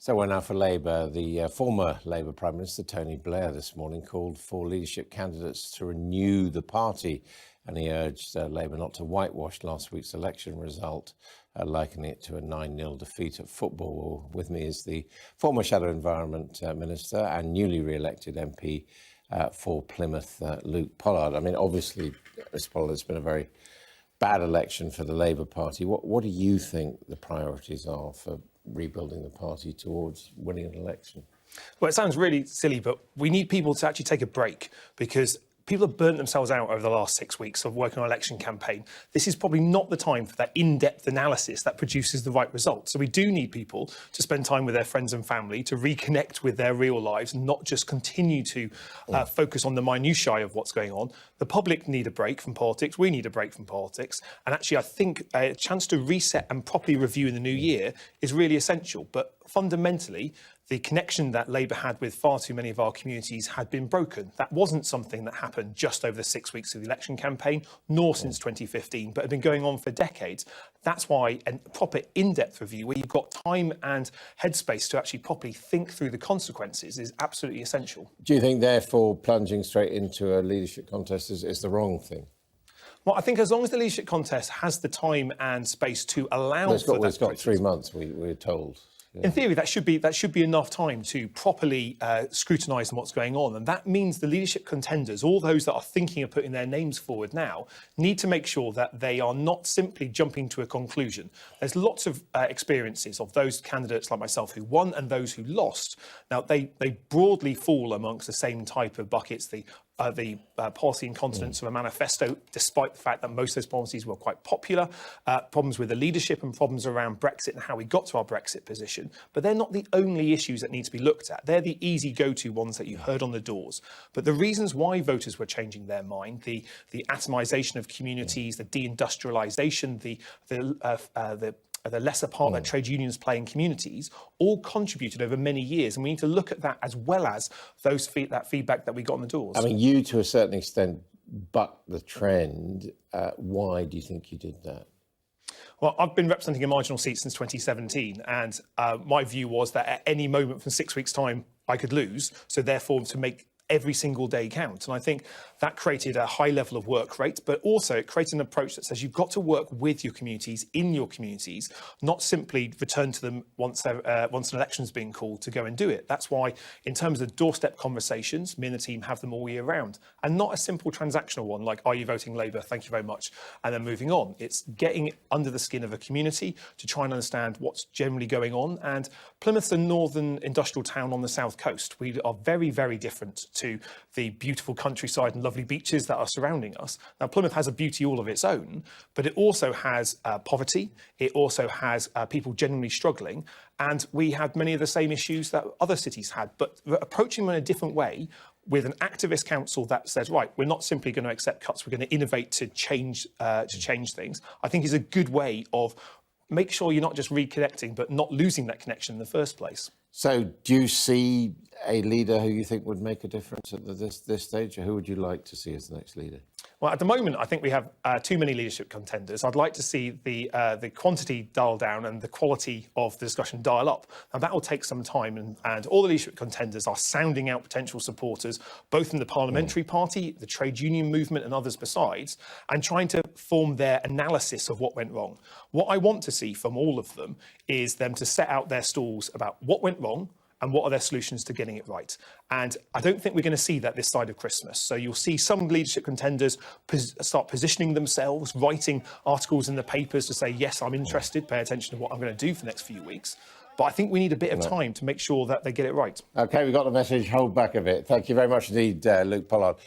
So we're now for Labour. The former Labour Prime Minister, Tony Blair, this morning called for leadership candidates to renew the party, and he urged Labour not to whitewash last week's election result, likening it to a 9-0 defeat at football. With me is the former Shadow Environment Minister and newly re-elected MP for Plymouth, Luke Pollard. I mean, obviously, Mr Pollard, it's been a very bad election for the Labour Party. What do you think the priorities are for rebuilding the party towards winning an election? Well, it sounds really silly, but we need people to actually take a break, because people have burnt themselves out over the last 6 weeks of working on an election campaign. This is probably not the time for that in-depth analysis that produces the right results. So we do need people to spend time with their friends and family, to reconnect with their real lives, and not just continue to focus on the minutiae of what's going on. The public need a break from politics. We need a break from politics. And actually, I think a chance to reset and properly review in the new year is really essential. But fundamentally, the connection that Labour had with far too many of our communities had been broken. That wasn't something that happened just over the 6 weeks of the election campaign, nor since 2015, but had been going on for decades. That's why a proper in-depth review, where you've got time and headspace to actually properly think through the consequences, is absolutely essential. Do you think, therefore, plunging straight into a leadership contest is the wrong thing? Well, I think as long as the leadership contest has the time and space to allow for that. It's got 3 months, we're told. Yeah. In theory, that should be enough time to properly scrutinise what's going on. And that means the leadership contenders, all those that are thinking of putting their names forward now, need to make sure that they are not simply jumping to a conclusion. There's lots of experiences of those candidates like myself who won and those who lost. Now, they broadly fall amongst the same type of buckets, the policy incontinence of a manifesto, despite the fact that most of those policies were quite popular, problems with the leadership and problems around Brexit and how we got to our Brexit position. But they're not the only issues that need to be looked at. They're the easy go-to ones that you heard on the doors. But the reasons why voters were changing their mind, the atomisation of communities, the deindustrialisation, the lesser part that trade unions play in communities, all contributed over many years. And we need to look at that as well as that feedback that we got on the doors. I mean, you, to a certain extent, bucked the trend. Why do you think you did that? Well, I've been representing a marginal seat since 2017, and my view was that at any moment from 6 weeks' time, I could lose. So therefore, to make every single day count. And I think that created a high level of work rate, but also it created an approach that says you've got to work with your communities, in your communities, not simply return to them once an election's been called to go and do it. That's why, in terms of doorstep conversations, me and the team have them all year round, and not a simple transactional one like, are you voting Labour? Thank you very much, and then moving on. It's getting under the skin of a community to try and understand what's generally going on. And Plymouth's a northern industrial town on the south coast. We are very, very different to the beautiful countryside and lovely beaches that are surrounding us. Now, Plymouth has a beauty all of its own, but it also has poverty. It also has people generally struggling. And we had many of the same issues that other cities had, but approaching them in a different way, with an activist council that says, right, we're not simply going to accept cuts, we're going to innovate to change things, I think is a good way of make sure you're not just reconnecting, but not losing that connection in the first place. So do you see a leader who you think would make a difference at this stage, or who would you like to see as the next leader? Well, at the moment, I think we have too many leadership contenders. I'd like to see the quantity dial down and the quality of the discussion dial up. Now, that will take some time, and all the leadership contenders are sounding out potential supporters, both in the parliamentary party, the trade union movement and others besides, and trying to form their analysis of what went wrong. What I want to see from all of them is them to set out their stalls about what went wrong, and what are their solutions to getting it right. And I don't think we're going to see that this side of Christmas. So you'll see some leadership contenders start positioning themselves, writing articles in the papers to say, yes, I'm interested, pay attention to what I'm going to do for the next few weeks. But I think we need a bit of time to make sure that they get it right. OK, we got the message. Hold back a bit. Thank you very much indeed, Luke Pollard.